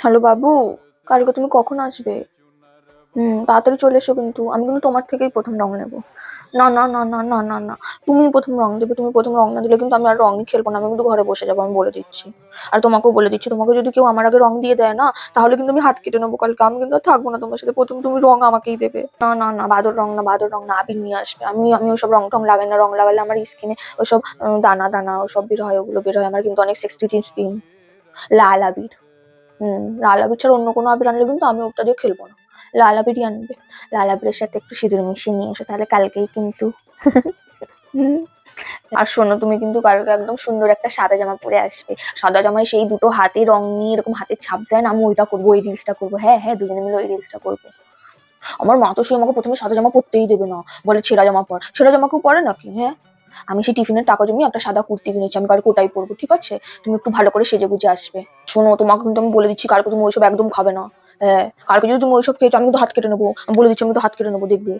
Hello বাবু, কালকে তুমি কখন আসবে? তাড়াতাড়ি চলে এসো, কিন্তু আমি কিন্তু তোমার থেকেই প্রথম রং নেবো। না না না না না না না, তুমি প্রথম রং দেবে। তুমি প্রথম রং না দিলে কিন্তু আমি আর রঙই খেলবো না, আমি কিন্তু ঘরে বসে যাবো, আমি বলে দিচ্ছি। আর তোমাকেও বলে দিচ্ছি, তোমাকে যদি কেউ আমার আগে রং দিয়ে দেয় না, তাহলে কিন্তু আমি হাত কেটে নেবো কালকে। আমি কিন্তু আর থাকবো না তোমার সাথে, প্রথম তুমি রং আমাকেই দেবে। না না না, বাদর রং না, বাদর রং না, আবির নিয়ে আসবে। আমি আমি ওসব রং টং লাগাই না, রং লাগালে আমার স্কিনে ওসব দানা দানা ওসব বের হয়, ওগুলো বের হয়, আমার কিন্তু অনেক সেক্সিটিভ স্কিন। লাল আবির। লাল আবির ছাড়া অন্য কোনো আবির আনলে কিন্তু আমি ওটা দিয়ে খেলবো না। লাল আবিরই আনবে। লাল আবিরের সাথে একটু সিঁদুর মিশিয়ে নিয়ে এসো, তাহলে কালকেই কিন্তু। হুম। আর শোনো, তুমি কিন্তু কালকে একদম সুন্দর একটা সাদা জামা পরে আসবে। সাদা জামায় সেই দুটো হাতে রং নিয়ে এরকম হাতের ছাপ দেয় না, আমি ওইটা করবো, ওই রিলসটা করবো। হ্যাঁ হ্যাঁ, দুজনে মিলে ওই রিলসটা করবো। আমার মা তো সে আমাকে প্রথমে সাদা জামা পরতেই দেবে না, বলে ছেঁড়া জামা পর। ছেঁড়া জামা কেউ পরে নাকি? হ্যাঁ। আমি সেই টিফিনের টাকা জমিয়ে একটা সাদা কুর্তি কিনেছি, আমি কালকে ওটাই পরবো, ঠিক আছে? তুমি একটু ভালো করে সেজে গুজে আসবে। শোনো, তোমাকে কিন্তু আমি বলে দিচ্ছি, কালকে তুমি ওইসব একদম খাবে না। হ্যাঁ, কালকে যদি তুমি ওইসব খেয়েছো, আমি কিন্তু হাত কেটে নেবো। আমি বলে দিচ্ছি, আমি তো হাত কেটে নেবো, দেখবে।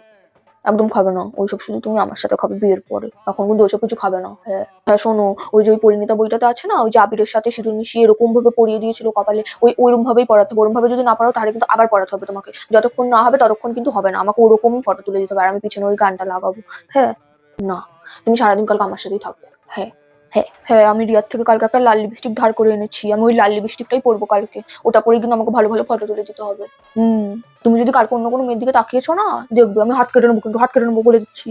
একদম খাবে না ওইসব, শুধু তুমি আমার সাথে খাবে বিয়ের পরে, তখন কিন্তু ওইসব কিছু খাবে না। হ্যাঁ হ্যাঁ, শোনো, ওই যে ওই পরিণীতা বইটাতে আছে না, ওই যে আবিরের সাথে সিঁদুর মিশিয়ে এরকম ভাবে পরিয়ে দিয়েছিল কপালে, ওইরকম ভাবেই পড়াতে হবে। ওরকম ভাবে যদি না পারো, তাহলে কিন্তু আবার পড়াতে হবে তোমাকে। যতক্ষণ না হবে ততক্ষণ কিন্তু হবে না, আমাকে ওরকমই ফটো তুলে দিতে হবে, আর আমি পিছনে ওই গানটা লাগাবো। হ্যাঁ। না, তুমি সারাদিন কালকে আমার সাথেই থাকবে। হ্যাঁ হ্যাঁ হ্যাঁ, আমি রিয়ার থেকে কালকে একটা লাল লিপস্টিক ধার করে এনেছি, আমি ওই লাল লিপস্টিকটাই পরবো কালকে। ওটা পরে কিন্তু আমাকে ভালো ভালো ফটো তুলে দিতে হবে। হুম। তুমি যদি কালকে অন্য কোনো মেয়ের দিকে তাকিয়েছো না, দেখবে আমি হাত কেটে নেবো, কিন্তু হাত কেটে নেবো বলে দিচ্ছি।